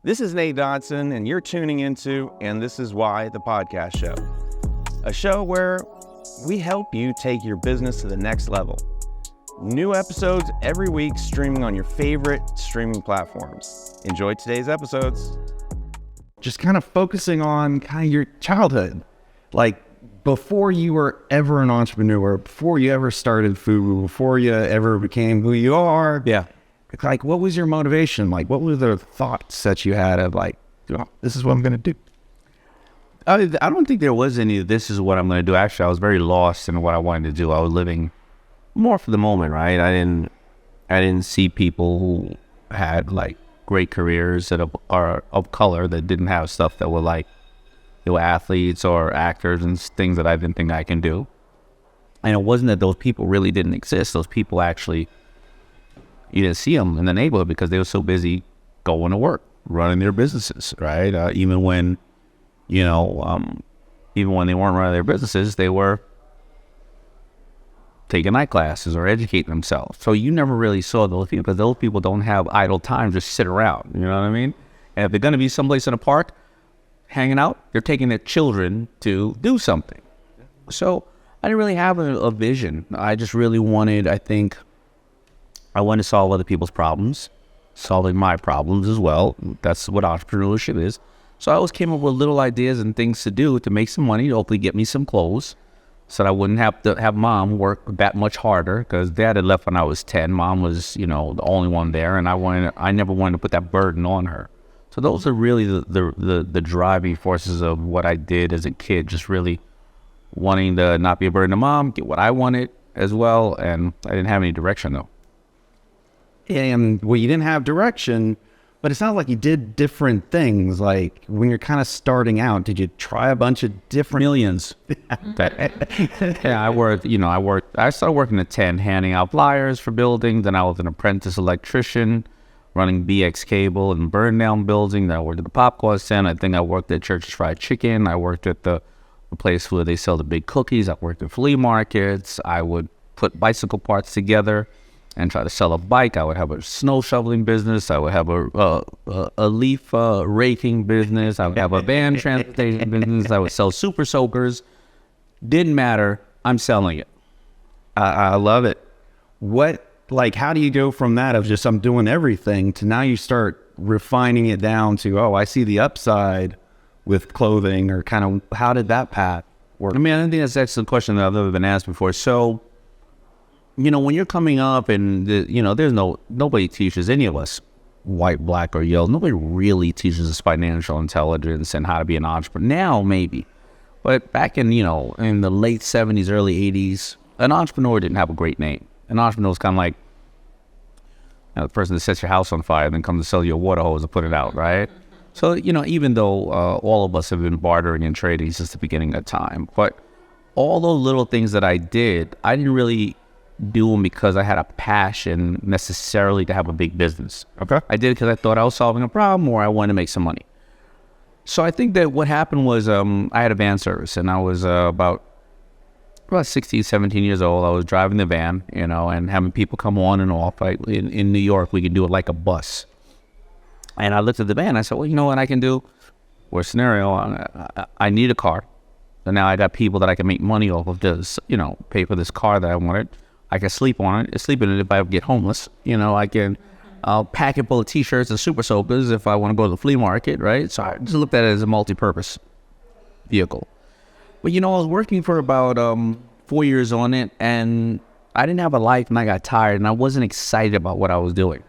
This is Nate Dodson, and you're tuning into And This Is Why, the podcast show. A show where we help you take your business to the next level. New episodes every week streaming on your favorite streaming platforms. Enjoy today's episodes. Just kind of focusing on kind of your childhood. Like before you were ever an entrepreneur, before you ever started FUBU, before you ever became who you are. Yeah. Like, what was your motivation? Like, what were the thoughts that you had of like, oh, this is what I'm going to do? I don't think there was any, this is what I'm going to do. Actually, I was very lost in what I wanted to do. I was living more for the moment, right? I didn't see people who had like great careers that are of color that didn't have stuff that were like, they were athletes or actors and things that I didn't think I can do. And it wasn't that those people really didn't exist. Those people actually, you didn't see them in the neighborhood because they were so busy going to work, running their businesses, right? Even when they weren't running their businesses, they were taking night classes or educating themselves. So you never really saw those people because those people don't have idle time to sit around, you know what I mean? And if they're going to be someplace in a park hanging out, they're taking their children to do something. So I didn't really have a vision. I just really wanted, I wanted to solve other people's problems, solving my problems as well. That's what entrepreneurship is. So I always came up with little ideas and things to do to make some money, to hopefully get me some clothes so that I wouldn't have to have mom work that much harder because dad had left when I was 10. Mom was, the only one there, and I never wanted to put that burden on her. So those are really the driving forces of what I did as a kid, just really wanting to not be a burden to mom, get what I wanted as well, and I didn't have any direction though. And well, you didn't have direction, but it sounds like you did different things. Like when you're kind of starting out, did you try a bunch of different millions? Yeah, I started working at 10, handing out flyers for buildings. Then I was an apprentice electrician, running BX cable and burn down building. Then I worked at the popcorn stand. I think I worked at Church's Fried Chicken. I worked at the place where they sell the big cookies. I worked at flea markets. I would put bicycle parts together and try to sell a bike. I would have a snow shoveling business. I would have a leaf raking business. I would have a van transportation business. I would sell super soakers. Didn't matter. I'm selling it. I love it. How do you go from that of just I'm doing everything to now you start refining it down to, oh, I see the upside with clothing, or kind of how did that path work? I mean, I think that's an excellent question that I've never been asked before. So, when you're coming up and, nobody teaches any of us, white, black, or yellow, nobody really teaches us financial intelligence and how to be an entrepreneur. Now, maybe. But back in, in the late 70s, early 80s, an entrepreneur didn't have a great name. An entrepreneur was kind of like the person that sets your house on fire and then comes to sell you a water hose to put it out, right? So, even though all of us have been bartering and trading since the beginning of time, but all those little things that I did, I didn't really do them because I had a passion necessarily to have a big business. Okay. I did it because I thought I was solving a problem or I wanted to make some money. So I think that what happened was I had a van service, and I was about 16, 17 years old. I was driving the van, and having people come on and off. In New York, we could do it like a bus. And I looked at the van. I said, well, you know what I can do? Worst scenario, I need a car. And now I got people that I can make money off of this, pay for this car that I wanted. I can sleep in it if I get homeless. I can pack it full of t-shirts and super soakers if I want to go to the flea market, right? So I just looked at it as a multi-purpose vehicle. But, I was working for about 4 years on it, and I didn't have a life, and I got tired, and I wasn't excited about what I was doing.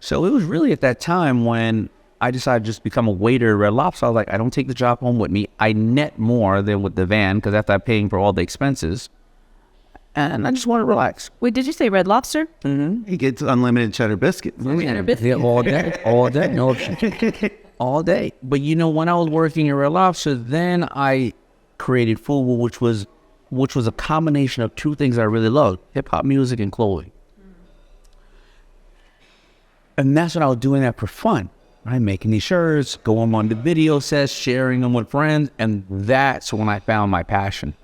So it was really at that time when I decided to just become a waiter at Red Lobster. I was like, I don't take the job home with me. I net more than with the van because after I'm paying for all the expenses, and I just want to relax. Wait, did you say Red Lobster? Mm-hmm. He gets unlimited cheddar biscuits. Cheddar biscuits. Yeah, all day. No option. All day. But when I was working at Red Lobster, then I created FUBU, which was a combination of two things I really loved: hip hop music and clothing. And that's when I was doing that for fun, right? Making these shirts, going on the video sets, sharing them with friends. And that's when I found my passion.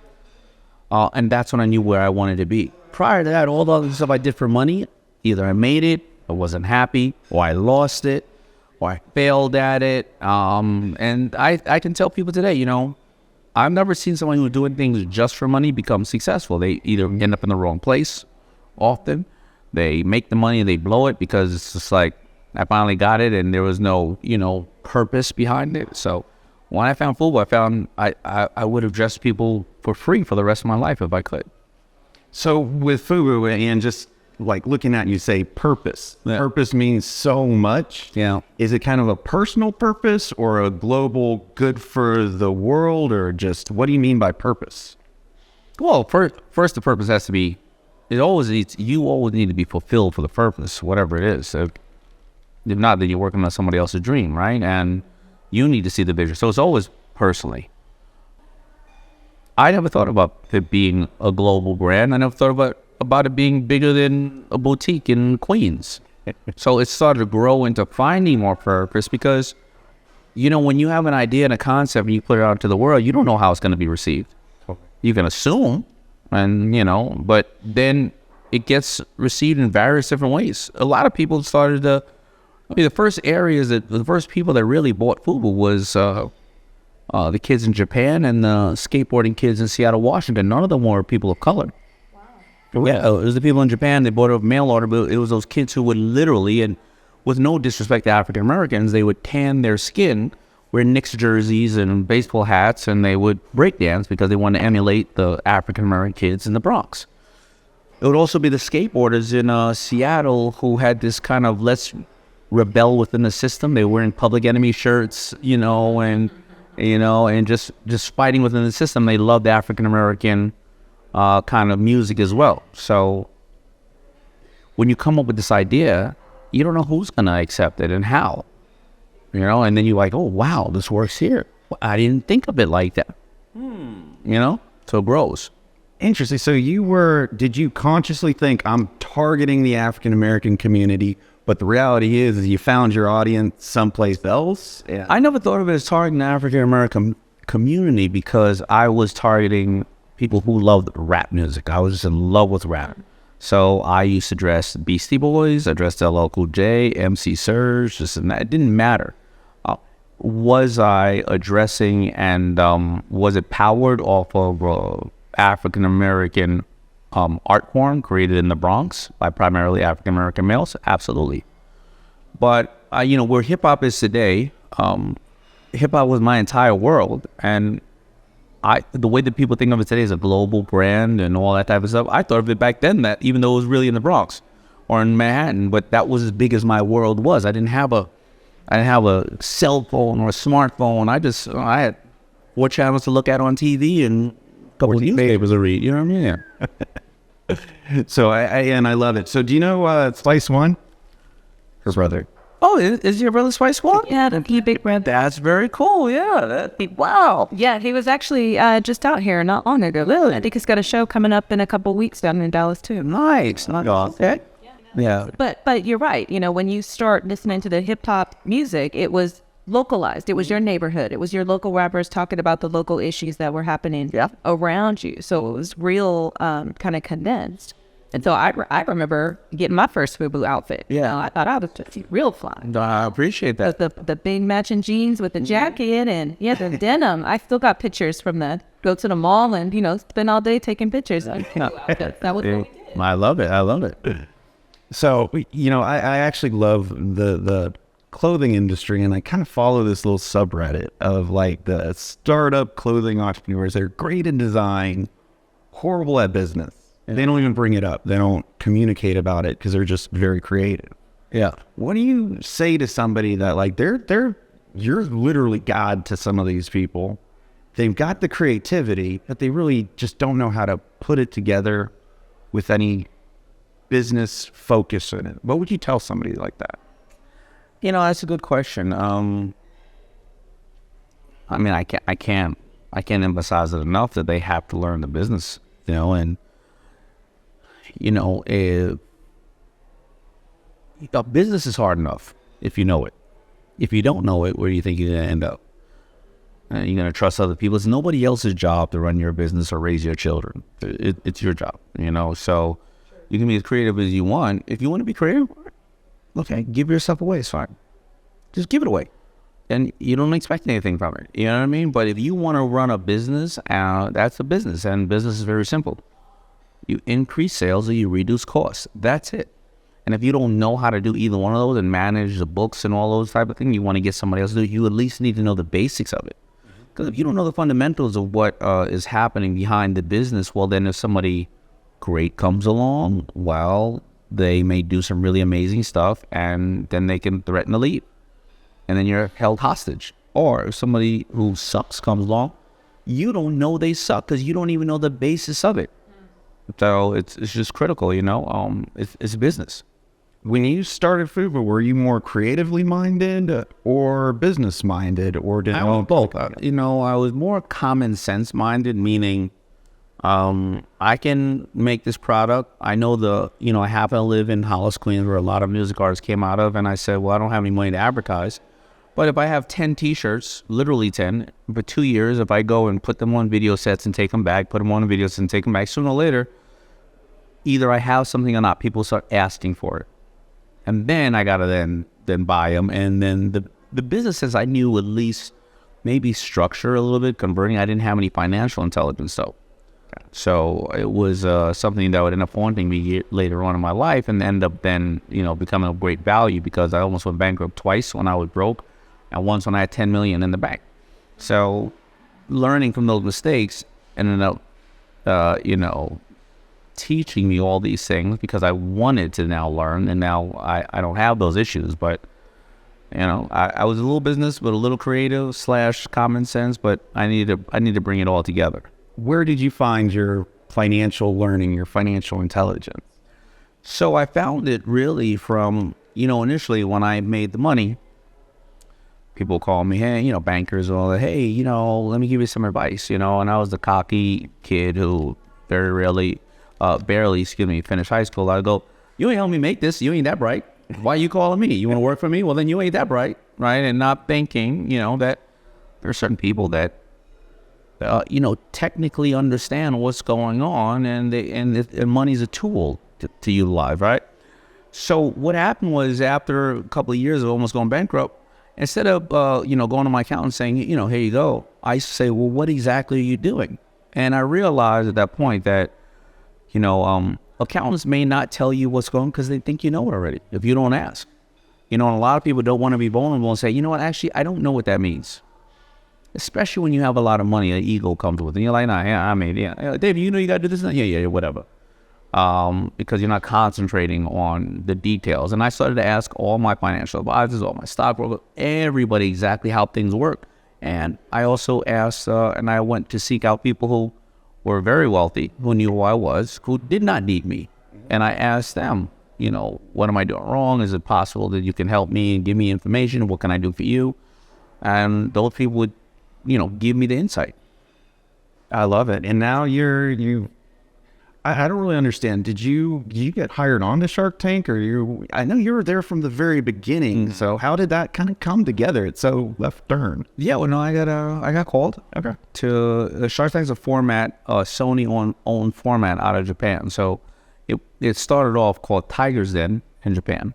And that's when I knew where I wanted to be. Prior to that, all the other stuff I did for money, either I made it, I wasn't happy, or I lost it, or I failed at it. And I can tell people today, you know, I've never seen someone who's doing things just for money become successful. They either end up in the wrong place often. They make the money and they blow it because it's just like, I finally got it and there was no, you know, purpose behind it. So when I found FUBU, I found I would have dressed people for free for the rest of my life if I could. So with FUBU, and just like looking at you say purpose. Yeah. Purpose means so much. Yeah. Is it kind of a personal purpose or a global good for the world, or just what do you mean by purpose? Well, first the purpose has to be, you always need to be fulfilled for the purpose, whatever it is. So if not, then you're working on somebody else's dream, right? And you need to see the vision. So it's always personally. I never thought about it being a global brand. I never thought about it being bigger than a boutique in Queens. So it started to grow into finding more purpose because, you know, when you have an idea and a concept and you put it out into the world, you don't know how it's going to be received. You can assume, and, you know, but then it gets received in various different ways. A lot of people started to, the first people that really bought FUBU was the kids in Japan and the skateboarding kids in Seattle, Washington. None of them were people of color. Wow. Yeah, it was the people in Japan. They bought a mail order, but it was those kids who would literally, and with no disrespect to African Americans, they would tan their skin, wear Knicks jerseys and baseball hats, and they would break dance because they wanted to emulate the African American kids in the Bronx. It would also be the skateboarders in Seattle who had this kind of let's rebel within the system. They were wearing Public Enemy shirts, and just fighting within the system. They loved African American kind of music as well. So when you come up with this idea, you don't know who's going to accept it and how, and then you're like, oh, wow, this works here. I didn't think of it like that. So it grows. Interesting. So did you consciously think I'm targeting the African American community, but the reality is you found your audience someplace else? Yeah. I never thought of it as targeting the African American community because I was targeting people who loved rap music. I was just in love with rap. So I used to dress Beastie Boys, I dressed LL Cool J, MC Serge, it didn't matter. Was I addressing and was it powered off of African American art form created in the Bronx by primarily African American males? Absolutely. But where hip hop is today, hip hop was my entire world, and the way that people think of it today as a global brand and all that type of stuff, I thought of it back then that even though it was really in the Bronx or in Manhattan, but that was as big as my world was. I didn't have a cell phone or a smartphone. I had 4 channels to look at on TV and a couple of newspapers to read. You know what I mean? Yeah. So I love it. So do you know Spice One? Her brother. Oh, is your brother Spice One? Yeah, the big brother. That's very cool. Yeah. Wow. Yeah, he was actually just out here not long ago. Really? I think he's got a show coming up in a couple of weeks down in Dallas too. Nice. Okay. Yeah. But you're right. When you start listening to the hip hop music, it was localized. It was your neighborhood. It was your local rappers talking about the local issues that were happening around you. So it was real kind of condensed. And so I remember getting my first FUBU outfit. Yeah. I thought I was real fly. I appreciate that. The big matching jeans with the jacket and the denim. I still got pictures from that. Go to the mall and, spend all day taking pictures. That was what we did. I love it. So, I actually love the clothing industry, and I kind of follow this little subreddit of like the startup clothing entrepreneurs. They're great in design, horrible at business. Yeah. They don't even bring it up. They don't communicate about it because they're just very creative. Yeah. What do you say to somebody that like you're literally God to some of these people? They've got the creativity, but they really just don't know how to put it together with any business focus in it. What would you tell somebody like that? That's a good question. I can't emphasize it enough that they have to learn the business, and a business is hard enough if you know it. If you don't know it, where do you think you're going to end up? You're going to trust other people. It's nobody else's job to run your business or raise your children. It's your job, so you can be as creative as you want. If you want to be creative, okay, give yourself away. It's fine. just give it away. And you don't expect anything from it. You know what I mean? But if you want to run a business, that's a business. And business is very simple. You increase sales or you reduce costs. That's it. And if you don't know how to do either one of those and manage the books and all those type of things, you want to get somebody else to do it, you at least need to know the basics of it. Because if you don't know the fundamentals of what is happening behind the business, well, then if somebody great comes along, well, they may do some really amazing stuff and then they can threaten to leave. And then you're held hostage. Or if somebody who sucks comes along, you don't know they suck because you don't even know the basis of it. So it's just critical, you know. It's business. When you started FUBU, were you more creatively minded or business minded, or did I was both? You know, I was more common sense minded, meaning I can make this product. I know I happen to live in Hollis, Queens, where a lot of music artists came out of, and I said, well, I don't have any money to advertise. But if I have 10 t-shirts, literally 10, for 2 years, if I go and put them on video sets and take them back, put them on video sets and take them back, sooner or later, either I have something or not, people start asking for it. And then I got to then buy them. And then the businesses I knew at least maybe structure a little bit, converting. I didn't have any financial intelligence, though. So it was something that would end up haunting me later on in my life and end up then, becoming of great value because I almost went bankrupt twice when I was broke and once when I had 10 million in the bank. So learning from those mistakes ended up, teaching me all these things because I wanted to now learn, and now I don't have those issues. But, I was a little business, but a little creative / common sense, but I need to bring it all together. Where did you find your financial learning, your financial intelligence? So I found it really from, initially when I made the money, people call me, hey, bankers or all that, hey, let me give you some advice, and I was the cocky kid who barely finished high school. I'd go, you ain't helping me make this, you ain't that bright. Why are you calling me? You want to work for me? Well, then you ain't that bright, right? And not thinking, that there are certain people that technically understand what's going on, and money's a tool to utilize, right? So what happened was after a couple of years of almost going bankrupt, instead of, going to my accountant and saying, here you go, I used to say, well, what exactly are you doing? And I realized at that point that, accountants may not tell you what's going on because they think you know it already if you don't ask. And a lot of people don't want to be vulnerable and say, you know what, actually, I don't know what that means. Especially when you have a lot of money, an ego comes with it. And you're like, nah, yeah, David, you got to do this? Yeah, whatever. Because you're not concentrating on the details. And I started to ask all my financial advisors, all my stockbrokers, everybody exactly how things work. And I also asked, and I went to seek out people who were very wealthy, who knew who I was, who did not need me. And I asked them, what am I doing wrong? Is it possible that you can help me and give me information? What can I do for you? And those people would, give me the insight. I love it. And now I don't really understand. Did you get hired on to Shark Tank, or I know you were there from the very beginning. Mm-hmm. So how did that kind of come together? It's so left turn. Yeah, well, no, I got called. Okay. To Shark Tank's a format, Sony owned format out of Japan. So it started off called Tiger's Den in Japan,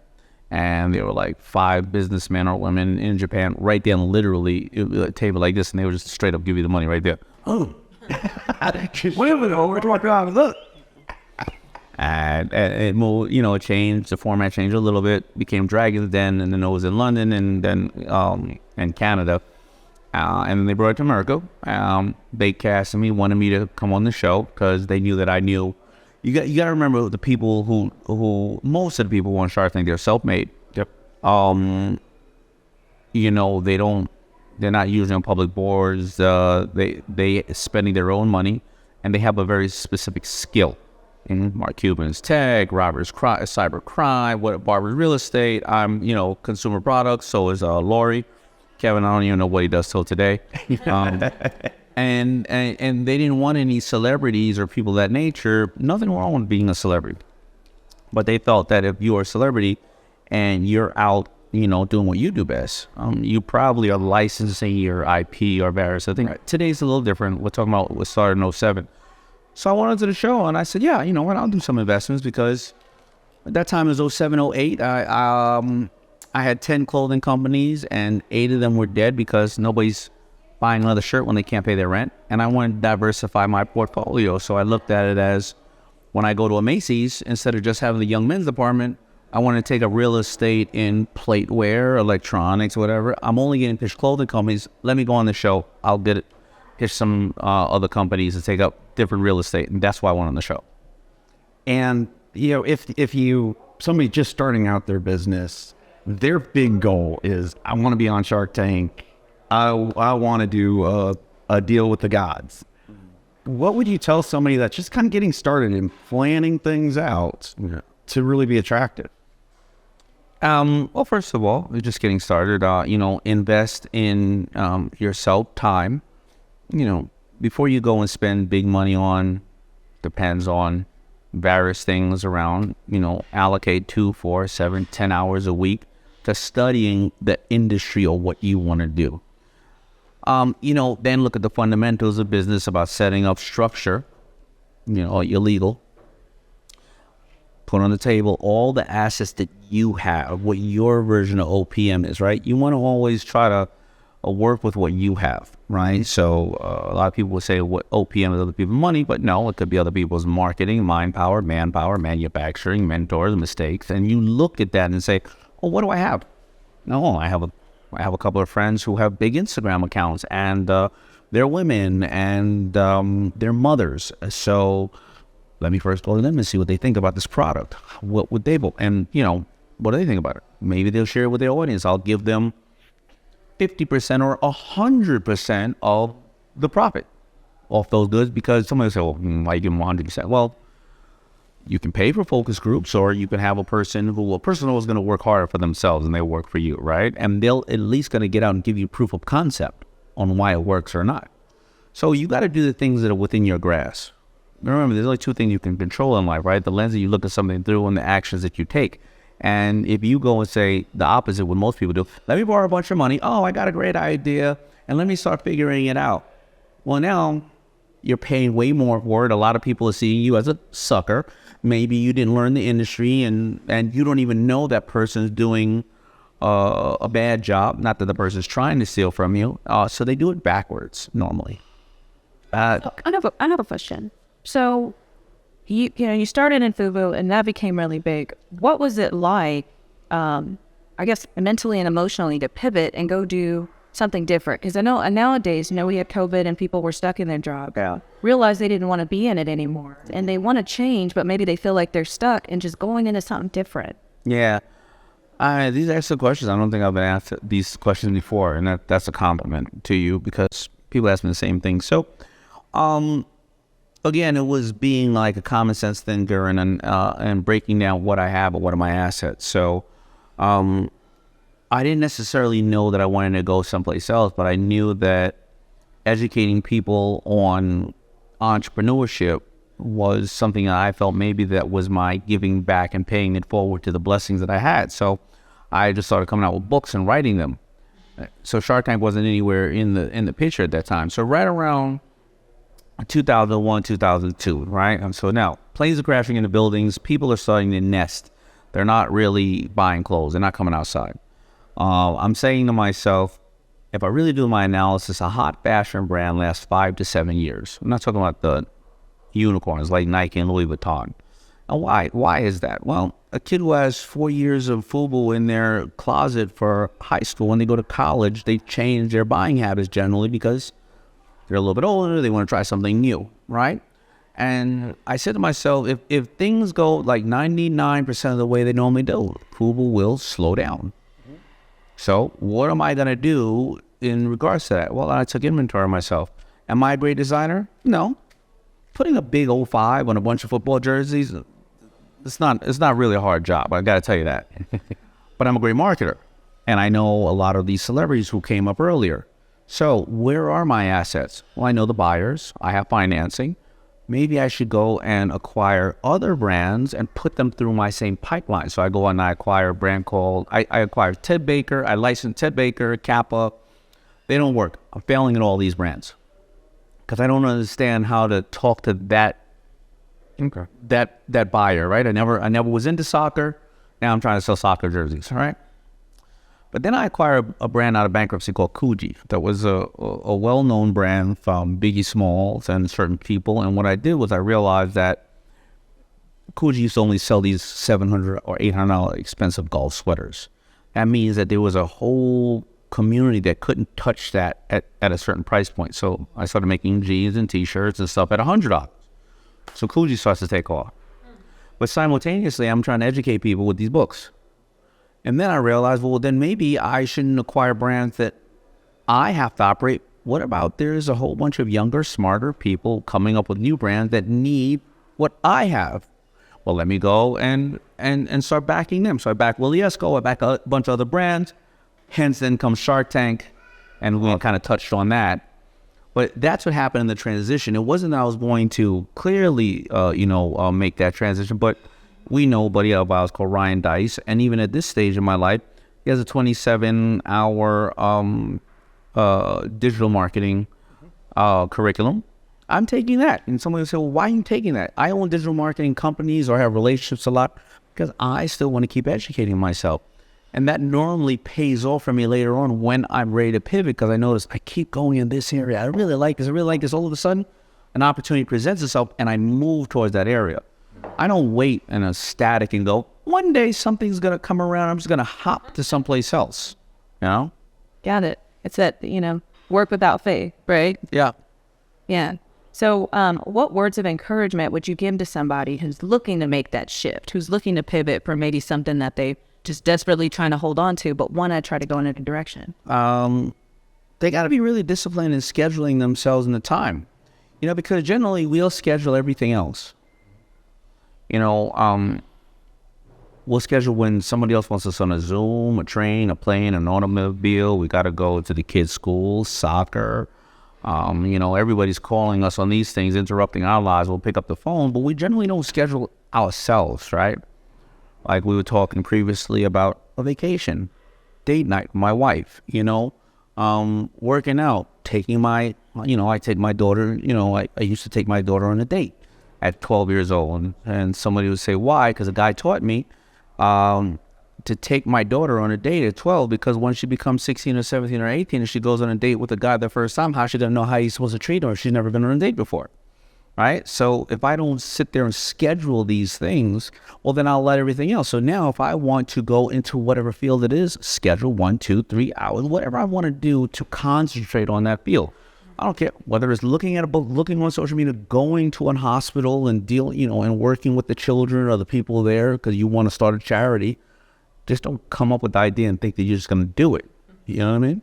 and there were like 5 businessmen or women in Japan right there, literally a table like this, and they would just straight up give you the money right there. Oh. Wait a minute, we're talking about look. And it moved, it changed, the format changed a little bit, became Dragon's Den, and then it was in London, and then in Canada, and then they brought it to America. They casted me, wanted me to come on the show, because they knew that I knew. You got to remember the people who most of the people who on Shark Tank, they're self-made. Yep. They're not usually on public boards. They spending their own money, and they have a very specific skill. Mark Cuban's tech, Robert's cyber crime, Barbara's real estate. I'm, consumer products. So is Lori. Kevin, I don't even know what he does till today. And they didn't want any celebrities or people of that nature. Nothing wrong with being a celebrity. But they felt that if you are a celebrity and you're out, doing what you do best, you probably are licensing your IP or various other things. Right. Today's a little different. We're talking about what started in 2007. So I went onto the show and I said, yeah, I'll do some investments, because at that time it was 2007, 2008. I I had 10 clothing companies and 8 of them were dead because nobody's buying another shirt when they can't pay their rent. And I wanted to diversify my portfolio. So I looked at it as when I go to a Macy's, instead of just having the young men's department, I want to take a real estate in plateware, electronics, whatever. I'm only getting pitched clothing companies. Let me go on the show. I'll get it, pitch some other companies to take up different real estate. And that's why I went on the show. And, if somebody just starting out their business, their big goal is, I want to be on Shark Tank. I want to do a deal with the gods. What would you tell somebody that's just kind of getting started and planning things out to really be attractive? Well, first of all, you're just getting started. Invest in yourself, time. Before you go and spend big money on, depends on various things around, allocate 2, 4, 7, 10 hours a week to studying the industry or what you want to do. Then look at the fundamentals of business about setting up structure, your legal. Put on the table all the assets that you have, what your version of OPM is, right? You want to always try to work with what you have, right? So a lot of people will say what OPM is other people's money, but no, it could be other people's marketing, mind power, manpower, manufacturing, mentors, mistakes. And you look at that and say, oh, what do I have? No, I have a couple of friends who have big Instagram accounts, and they're women and they're mothers. So let me first go to them and see what they think about this product. What would they vote? And, what do they think about it? Maybe they'll share it with their audience. I'll give them 50% or 100% of the profit off those goods, because somebody will say, well, why you give them 100%? Well, you can pay for focus groups, or you can have a person who is going to work harder for themselves and they work for you, right? And they'll at least going to get out and give you proof of concept on why it works or not. So you got to do the things that are within your grasp. Remember, there's only 2 things you can control in life, right? The lens that you look at something through and the actions that you take. And if you go and say the opposite, what most people do, let me borrow a bunch of money. Oh, I got a great idea, and let me start figuring it out. Well, now you're paying way more for it. A lot of people are seeing you as a sucker. Maybe you didn't learn the industry, and you don't even know that person's doing a bad job. Not that the person's trying to steal from you. So they do it backwards normally. I have a question. So you started in FUBU and that became really big. What was it like, I guess mentally and emotionally, to pivot and go do something different? Because I know nowadays, we had COVID and people were stuck in their job. Yeah. Realized they didn't want to be in it anymore, and they want to change, but maybe they feel like they're stuck and just going into something different. Yeah. These are some questions. I don't think I've been asked these questions before, and that's a compliment to you, because people ask me the same thing. So, again, it was being like a common sense thinker and breaking down what I have or what are my assets. So, I didn't necessarily know that I wanted to go someplace else, but I knew that educating people on entrepreneurship was something that I felt maybe that was my giving back and paying it forward to the blessings that I had. So I just started coming out with books and writing them. So Shark Tank wasn't anywhere in the picture at that time. So right around 2001, 2002, right? And so now planes are crashing into buildings. People are starting to nest. They're not really buying clothes. They're not coming outside. I'm saying to myself, if I really do my analysis, a hot fashion brand lasts 5 to 7 years. I'm not talking about the unicorns like Nike and Louis Vuitton. And why? Why is that? Well, a kid who has 4 years of FUBU in their closet for high school, when they go to college, they change their buying habits generally because they're a little bit older. They want to try something new, right? And I said to myself, if things go like 99% of the way they normally do, FUBU will slow down. So what am I going to do in regards to that? Well, I took inventory of myself. Am I a great designer? No. Putting a big 05 on a bunch of football jerseys, it's not really a hard job. I got to tell you that. But I'm a great marketer. And I know a lot of these celebrities who came up earlier. So where are my assets? Well, I know the buyers. I have financing. Maybe I should go and acquire other brands and put them through my same pipeline. So I go and I acquire a brand called, I acquire Ted Baker. I license Ted Baker, Kappa. They don't work. I'm failing at all these brands because I don't understand how to talk to that buyer, right? I never was into soccer. Now I'm trying to sell soccer jerseys, all right? But then I acquired a brand out of bankruptcy called Coogee. That was a well-known brand from Biggie Smalls and certain people. And what I did was I realized that Coogee used to only sell these $700 or $800 expensive golf sweaters. That means that there was a whole community that couldn't touch that at a certain price point. So I started making jeans and t-shirts and stuff at $100. So Coogee starts to take off. But simultaneously, I'm trying to educate people with these books. And then I realized, well, then maybe I shouldn't acquire brands that I have to operate. What about there's a whole bunch of younger, smarter people coming up with new brands that need what I have? Well, let me go and start backing them. So I back Willie Esco, I back a bunch of other brands. Hence, then comes Shark Tank, and we kind of touched on that. But that's what happened in the transition. It wasn't that I was going to clearly, make that transition, but we know a buddy of ours called Ryan Dice, and even at this stage in my life, he has a 27-hour digital marketing curriculum. I'm taking that. And somebody will say, well, why are you taking that? I own digital marketing companies or have relationships a lot because I still want to keep educating myself. And that normally pays off for me later on when I'm ready to pivot, because I notice I keep going in this area. I really like this. All of a sudden, an opportunity presents itself, and I move towards that area. I don't wait in a static and go, one day something's going to come around. I'm just going to hop to someplace else, Got it. It's that, work without faith, right? Yeah. Yeah. So what words of encouragement would you give to somebody who's looking to make that shift, who's looking to pivot from maybe something that they just desperately trying to hold on to, but want to try to go in a different direction? They got to be really disciplined in scheduling themselves in the time, because generally we'll schedule everything else. We'll schedule when somebody else wants us on a Zoom, a train, a plane, an automobile. We got to go to the kids' school, soccer. Everybody's calling us on these things, interrupting our lives. We'll pick up the phone, but we generally don't schedule ourselves, right? Like we were talking previously about a vacation, date night with my wife, working out, taking I take my daughter, I used to take my daughter on a date at 12 years old. And somebody would say, why? Because a guy taught me to take my daughter on a date at 12, because when she becomes 16 or 17 or 18 and she goes on a date with a guy the first time, how she doesn't know how he's supposed to treat her if she's never been on a date before. Right? So if I don't sit there and schedule these things, well, then I'll let everything else. So now if I want to go into whatever field it is, schedule 1, 2, 3 hours, whatever I want to do to concentrate on that field. I don't care whether it's looking at a book, looking on social media, going to a hospital and and working with the children or the people there because you want to start a charity. Just don't come up with the idea and think that you're just going to do it. You know what I mean?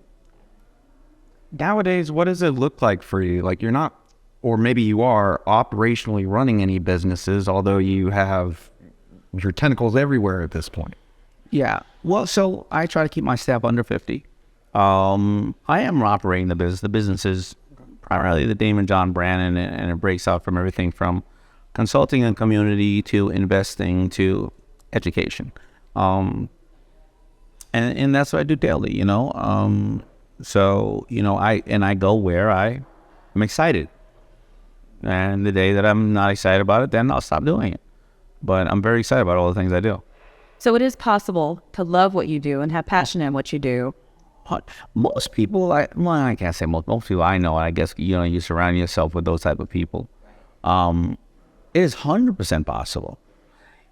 Nowadays, what does it look like for you? Like you're not, or maybe you are operationally running any businesses, although you have your tentacles everywhere at this point. Yeah. Well, so I try to keep my staff under 50. I am operating the business. The business is primarily the Daymond John brand, and it breaks out from everything from consulting and community to investing to education. And that's what I do daily, So, I go where I'm excited. And the day that I'm not excited about it, then I'll stop doing it. But I'm very excited about all the things I do. So it is possible to love what you do and have passion in what you do. Most people, I can't say most people I know, I guess, you surround yourself with those type of people. It is 100% possible.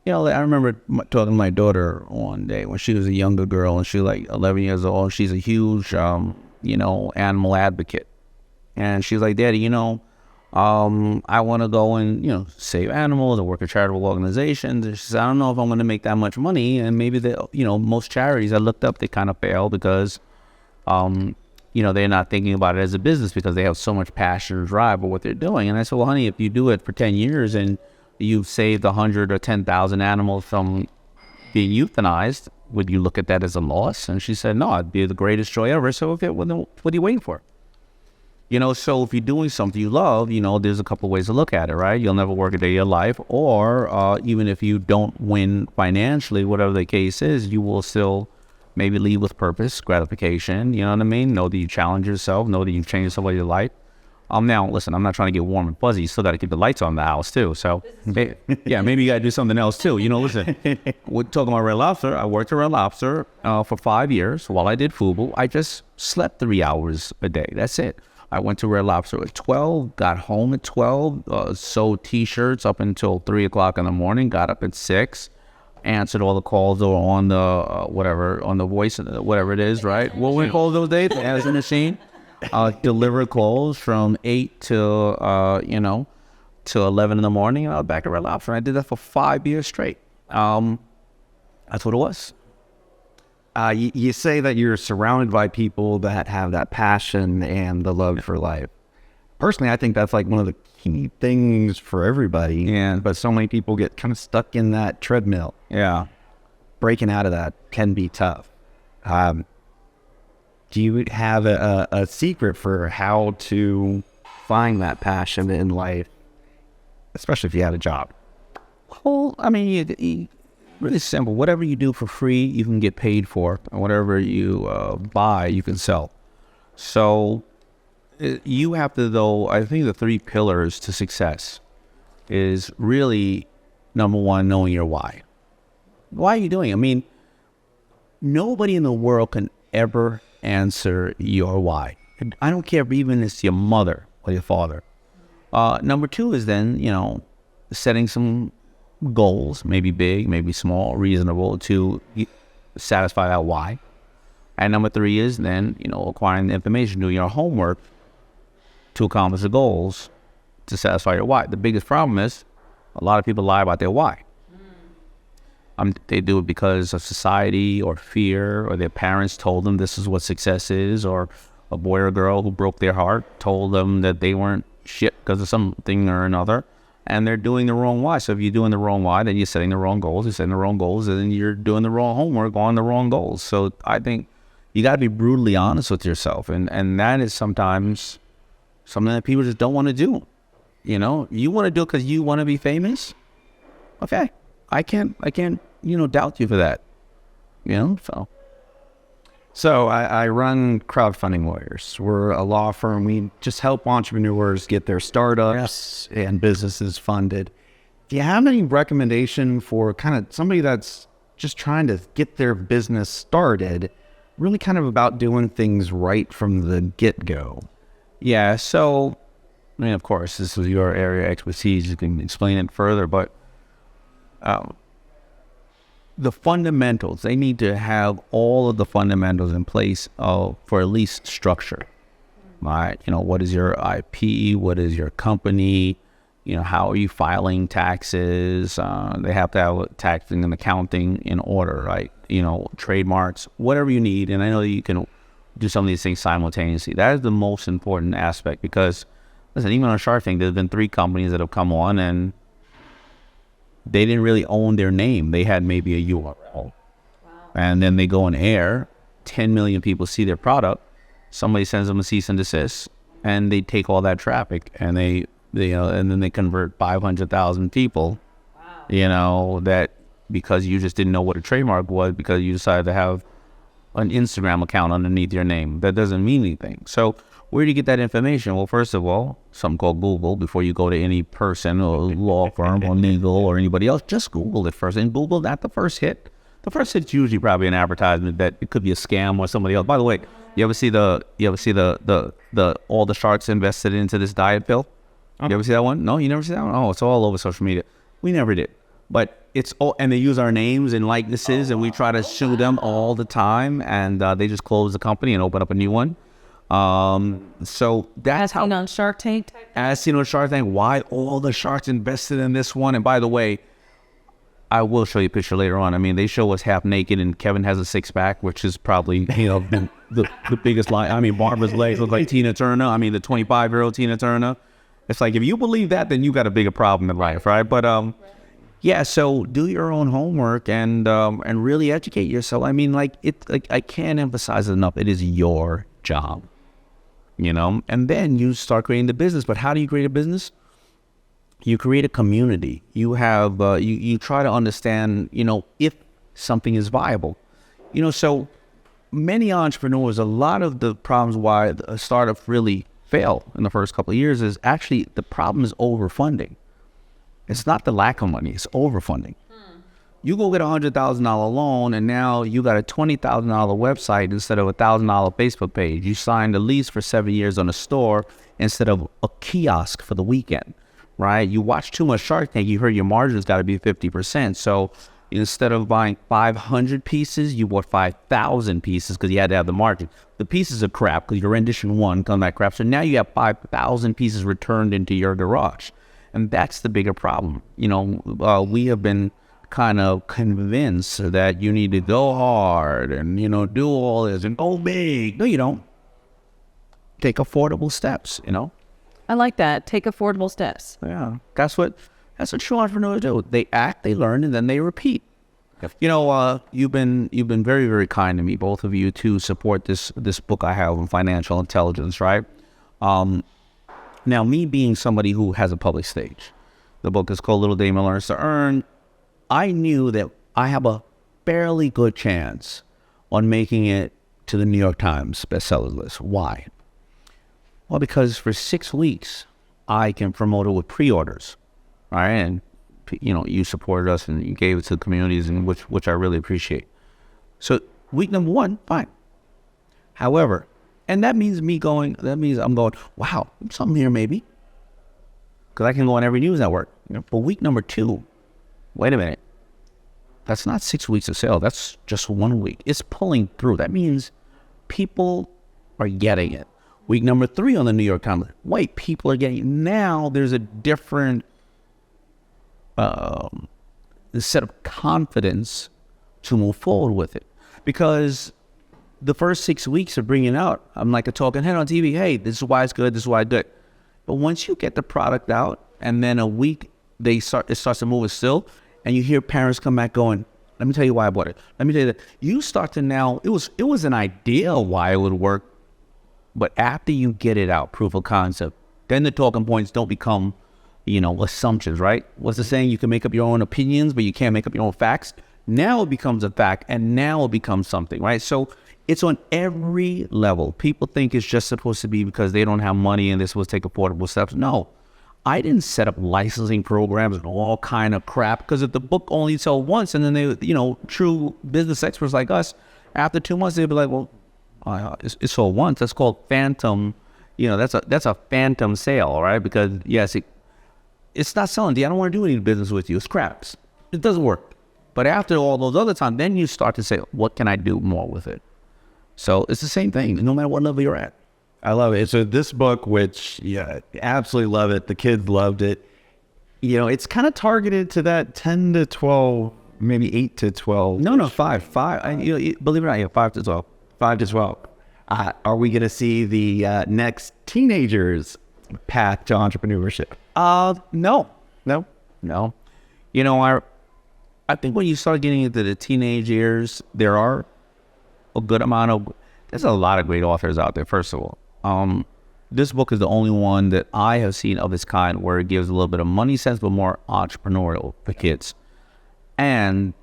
I remember talking to my daughter one day when she was a younger girl and she was like 11 years old. She's a huge, animal advocate. And she's like, Daddy, I want to go and, save animals and work at charitable organizations. And she said, I don't know if I'm going to make that much money. And maybe most charities I looked up, they kind of fail because, they're not thinking about it as a business because they have so much passion and drive for what they're doing. And I said, well, honey, if you do it for 10 years and you've saved 100 or 10,000 animals from being euthanized, would you look at that as a loss? And she said, no, it'd be the greatest joy ever. So what are you waiting for? So if you're doing something you love, there's a couple of ways to look at it, right? You'll never work a day of your life, or even if you don't win financially, whatever the case is, you will still maybe leave with purpose, gratification, you know what I mean? Know that you challenge yourself, know that you've changed somebody's life. Now, listen, I'm not trying to get warm and fuzzy. You still got to keep the lights on in the house too. So, maybe you got to do something else too. Listen, we're talking about Red Lobster. I worked at Red Lobster for 5 years while I did FUBU. I just slept 3 hours a day. That's it. I went to Red Lobster at 12, got home at 12, sewed T-shirts up until 3 o'clock in the morning, got up at 6, answered all the calls that were on the, on the voice, whatever it is, right? What we call those days? The answering machine. Deliver calls from 8 to 11 in the morning, and I was back at Red Lobster. I did that for 5 years straight. That's what it was. You say that you're surrounded by people that have that passion and the love for life. Personally, I think that's like one of the key things for everybody. Yeah. But so many people get kind of stuck in that treadmill. Yeah. Breaking out of that can be tough. Do you have a secret for how to find that passion in life, especially if you had a job? Well, I mean, you really simple. Whatever you do for free, you can get paid for. And whatever you buy, you can sell. So you have to, though, I think the 3 pillars to success is really, number one, knowing your why. Why are you doing it? I mean, nobody in the world can ever answer your why. I don't care if even it's your mother or your father. Number 2 is then, setting some goals, maybe big, maybe small, reasonable, to satisfy that why. And number 3 is then, acquiring the information, doing your homework to accomplish the goals to satisfy your why. The biggest problem is a lot of people lie about their why. They do it because of society or fear, or their parents told them this is what success is, or a boy or girl who broke their heart told them that they weren't shit because of something or another, and they're doing the wrong why. So if you're doing the wrong why, then you're setting the wrong goals. You're setting the wrong goals, and then you're doing the wrong homework on the wrong goals. So I think you got to be brutally honest with yourself, and that is sometimes something that people just don't want to do. You want to do it because you want to be famous. Okay, I can't doubt you for that. So I run Crowdfunding Lawyers. We're a law firm. We just help entrepreneurs get their startups and businesses funded. Do you have any recommendation for kind of somebody that's just trying to get their business started, really kind of about doing things right from the get-go? Yeah, so, I mean, of course, this is your area of expertise. You can explain it further, but the fundamentals, they need to have all of the fundamentals in place for at least structure. Right? What is your IP? What is your company? How are you filing taxes? They have to have taxing and accounting in order, right? Trademarks, whatever you need. And I know you can do some of these things simultaneously. That is the most important aspect, because, listen, even on Shark Tank, there's been 3 companies that have come on and they didn't really own their name. They had maybe a URL. Wow. And then they go on air, 10 million people see their product, somebody sends them a cease and desist, and they take all that traffic, and they and then they convert 500,000 people, that because you just didn't know what a trademark was, because you decided to have an Instagram account underneath your name. That doesn't mean anything. So where do you get that information? Well, first of all, something called Google. Before you go to any person or law firm or legal or anybody else, just Google it first. And Google, not the first hit. The first hit's usually probably an advertisement that it could be a scam or somebody else. By the way, you ever see the all the sharks invested into this diet pill? You ever see that one? No, you never see that one? Oh, it's all over social media. We never did. But it's all, and they use our names and likenesses, and we try to sue them all the time, and they just close the company and open up a new one. So that's how, on Shark Tank. as seen on Shark Tank, why all the sharks invested in this one. And by the way, I will show you a picture later on. I mean, they show us half naked, and Kevin has a 6-pack, which is probably the biggest lie. I mean, Barbara's legs look like Tina Turner. I mean, the 25-year-old Tina Turner. It's like, if you believe that, then you got a bigger problem in life, right? But yeah, so do your own homework and really educate yourself. I mean, I can't emphasize it enough. It is your job, and then you start creating the business. But how do you create a business? You create a community. You have, you try to understand, if something is viable. So many entrepreneurs, a lot of the problems why a startup really fail in the first couple of years is actually the problem is overfunding. It's not the lack of money, it's overfunding. You go get a $100,000 loan and now you got a $20,000 website instead of a $1,000 Facebook page. You signed a lease for 7 years on a store instead of a kiosk for the weekend, right? You watch too much Shark Tank, you heard your margin's got to be 50%. So instead of buying 500 pieces, you bought 5,000 pieces because you had to have the margin. The pieces are crap because your rendition one come back crap. So now you have 5,000 pieces returned into your garage. And that's the bigger problem. We have been kind of convinced that you need to go hard and, do all this and go big. No, you don't. Take affordable steps, I like that. Take affordable steps. Yeah. That's what true entrepreneurs do. They act, they learn, and then they repeat. Yep. You've been very, very kind to me, both of you, to support this book I have on financial intelligence, right? Now, me being somebody who has a public stage, the book is called Little Daymond Learns to Earn. I knew that I have a fairly good chance on making it to the New York Times bestsellers list. Why? Well, because for 6 weeks, I can promote it with pre-orders, all right? And, you supported us and you gave it to the communities, and which I really appreciate. So week number 1, fine. However, and that means I'm going, wow, something here maybe. Because I can go on every news network. But week number 2, wait a minute. That's not 6 weeks of sale. That's just 1 week. It's pulling through. That means people are getting it. Week number 3 on the New York Times. Wait, people are getting it. Now there's a different set of confidence to move forward with it. Because the first 6 weeks of bringing it out, I'm like a talking head on TV. Hey, this is why it's good. This is why I do it. But once you get the product out, and then a week it starts to move it still, and you hear parents come back going, let me tell you why I bought it. Let me tell you that. You start to now, it was an idea why it would work, but after you get it out, proof of concept, then the talking points don't become, assumptions, right? What's the saying? You can make up your own opinions, but you can't make up your own facts. Now it becomes a fact, and now it becomes something, right? So it's on every level. People think it's just supposed to be because they don't have money and they're supposed to take affordable steps. No. I didn't set up licensing programs and all kind of crap, because if the book only sold once, and then they, true business experts like us, after 2 months, they'd be like, well, it sold once. That's called phantom. That's a phantom sale, right? Because yes, it's not selling. I don't want to do any business with you. It's craps. It doesn't work. But after all those other times, then you start to say, what can I do more with it? So it's the same thing, no matter what level you're at. I love it. So this book, which, absolutely love it. The kids loved it. It's kind of targeted to that 10 to 12, maybe 8 to 12. No, 5. Believe it or not, 5 to 12. 5 to 12. Are we going to see the next teenagers' path to entrepreneurship? No. I think when you start getting into the teenage years, there's a lot of great authors out there, first of all. This book is the only one that I have seen of its kind where it gives a little bit of money sense, but more entrepreneurial for kids. And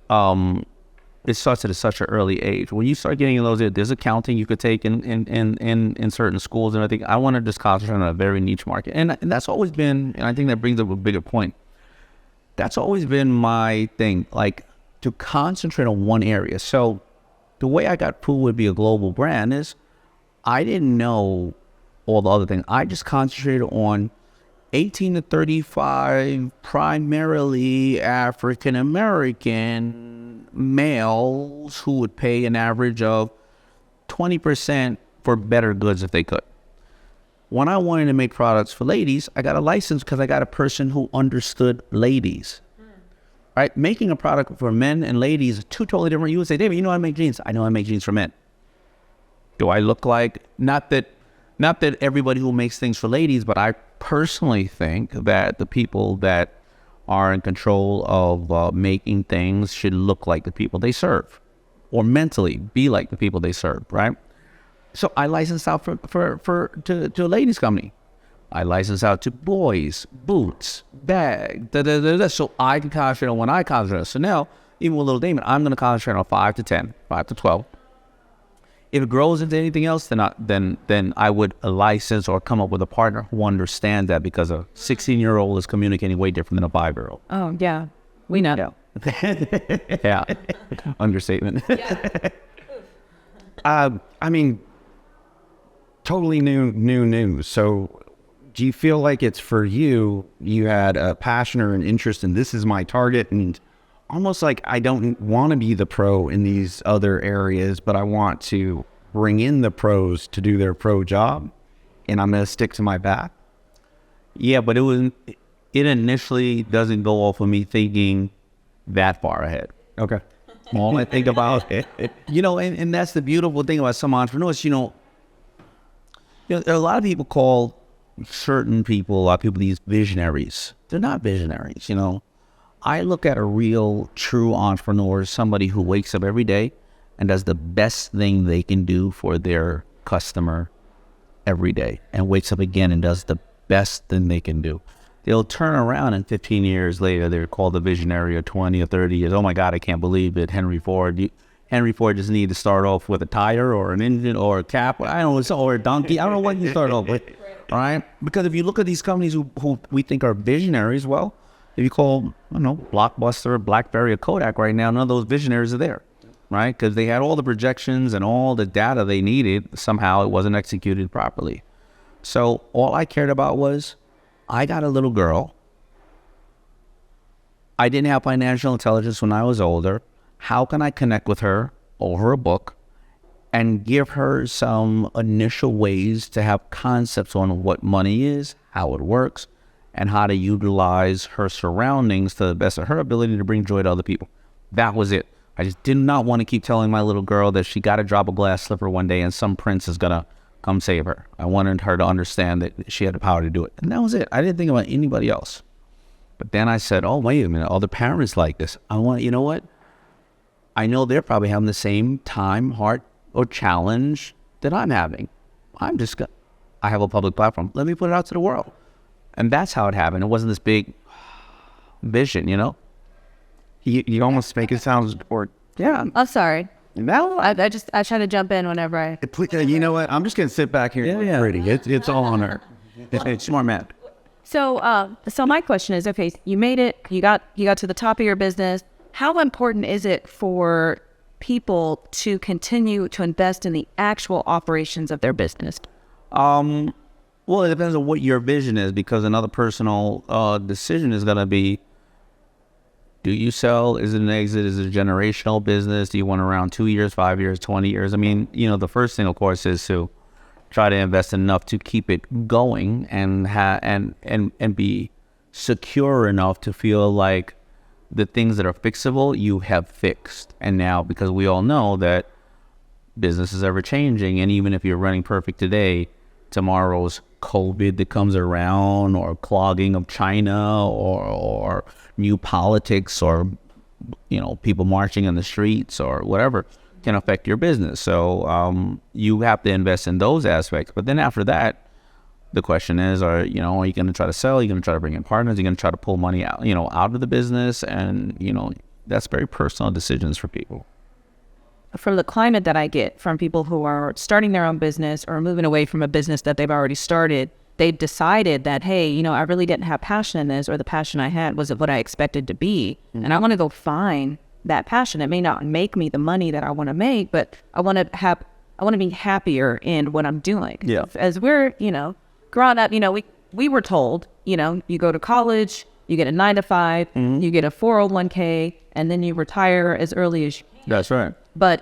it starts at such an early age. When you start getting in those, there's accounting you could take in certain schools and everything. I want to just concentrate on a very niche market. And that's always been, and I think that brings up a bigger point. That's always been my thing, like to concentrate on one area. So the way I got FUBU would be a global brand is I didn't know all the other things. I just concentrated on 18 to 35, primarily African-American males who would pay an average of 20% for better goods if they could. When I wanted to make products for ladies, I got a license because I got a person who understood ladies. Right? Making a product for men and ladies is two totally different. You would say, David, I make jeans. I know I make jeans for men. Do I look like, not that everybody who makes things for ladies, but I personally think that the people that are in control of making things should look like the people they serve, or mentally be like the people they serve, right? So I license out to a ladies company. I license out to boys, boots, bag, so I can concentrate on when I concentrate on. So now, even with Little Daymond, I'm going to concentrate on 5 to 10, 5 to 12. If it grows into anything else, then I would license or come up with a partner who understands that, because a 16-year-old is communicating way different than a 5-year-old. Oh, yeah. We know. Yeah. Understatement. I mean, totally new. So do you feel like it's for you had a passion or an interest in this is my target, and almost like I don't want to be the pro in these other areas, but I want to bring in the pros to do their pro job, and I'm going to stick to my path? Yeah, but it initially doesn't go off of me thinking that far ahead. Okay. All I think about it, and that's the beautiful thing about some entrepreneurs. A lot of people call a lot of people these visionaries. They're not visionaries. I look at a real, true entrepreneur as somebody who wakes up every day and does the best thing they can do for their customer every day, and wakes up again and does the best thing they can do. They'll turn around and 15 years later, they're called a visionary, or 20 or 30 years. Oh my God, I can't believe it. Henry Ford just needed to start off with a tire or an engine or a cap. I don't know, or a donkey. I don't know what you start off with. All right? Because if you look at these companies who we think are visionaries, well, if you call, Blockbuster, BlackBerry, or Kodak right now, none of those visionaries are there, right? Because they had all the projections and all the data they needed. Somehow it wasn't executed properly. So all I cared about was, I got a little girl. I didn't have financial intelligence when I was older. How can I connect with her over a book and give her some initial ways to have concepts on what money is, how it works, and how to utilize her surroundings to the best of her ability to bring joy to other people? That was it. I just did not want to keep telling my little girl that she got to drop a glass slipper one day and some prince is going to come save her. I wanted her to understand that she had the power to do it. And that was it. I didn't think about anybody else. But then I said, oh, wait a minute. Other parents like this. You know what? I know they're probably having the same time, heart, or challenge that I'm having. I have a public platform. Let me put it out to the world. And that's how it happened. It wasn't this big vision, You almost make it sound, Yeah. I'm sorry. No, I try to jump in whenever I. You know what? I'm just gonna sit back here. Yeah. Pretty. It's all on her. It's smart man. So my question is, okay, you made it. You got to the top of your business. How important is it for people to continue to invest in the actual operations of their business? Well, it depends on what your vision is, because another personal decision is gonna be: do you sell? Is it an exit? Is it a generational business? Do you want around 2 years, 5 years, 20 years? I mean, the first thing, of course, is to try to invest enough to keep it going and be secure enough to feel like the things that are fixable, you have fixed. And now, because we all know that business is ever changing, and even if you're running perfect today, tomorrow's COVID that comes around, or clogging of China, or new politics, or people marching in the streets, or whatever, can affect your business. So you have to invest in those aspects. But then after that, the question is, are you going to try to sell? Are you going to try to bring in partners? Are you going to try to pull money out, out of the business? And that's very personal decisions for people. From the climate that I get from people who are starting their own business or moving away from a business that they've already started, they've decided that, hey, I really didn't have passion in this, or the passion I had wasn't what I expected to be. Mm-hmm. And I want to go find that passion. It may not make me the money that I want to make, but I want to be happier in what I'm doing. Yeah. As we're, growing up, we were told, you go to college, you get a 9-to-5, mm-hmm. you get a 401k, and then you retire as early as you can. That's right. But,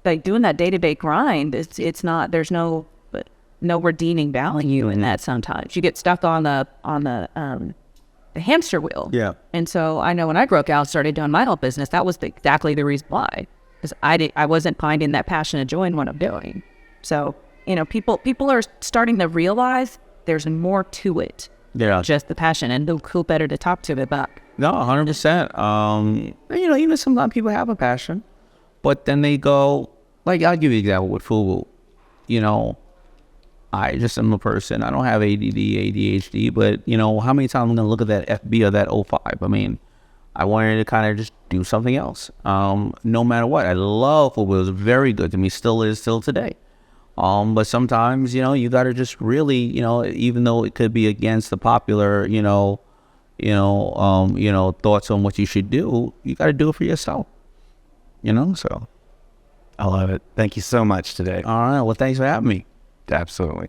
like doing that day-to-day grind, it's not, there's no redeeming value in that sometimes. You get stuck on the hamster wheel. Yeah. And so I know when I broke out, started doing my own business, that was exactly the reason why. Because I wasn't finding that passion and joy in what I'm doing. So, people are starting to realize there's more to it. Yeah. Just the passion, and who better to talk to it about. No, 100%. Even sometimes people have a passion, but then they go, like, I'll give you an example with FUBU. I just am a person. I don't have ADD, ADHD, but, how many times I'm going to look at that FB or that 05? I mean, I wanted to kind of just do something else. No matter what, I love FUBU. It was very good to me, still is, still today. But sometimes, you know, you got to just really, you know, even though it could be against the popular, thoughts on what you should do, you got to do it for yourself. You know, so. I love it. Thank you so much today. All right. Well, thanks for having me. Absolutely.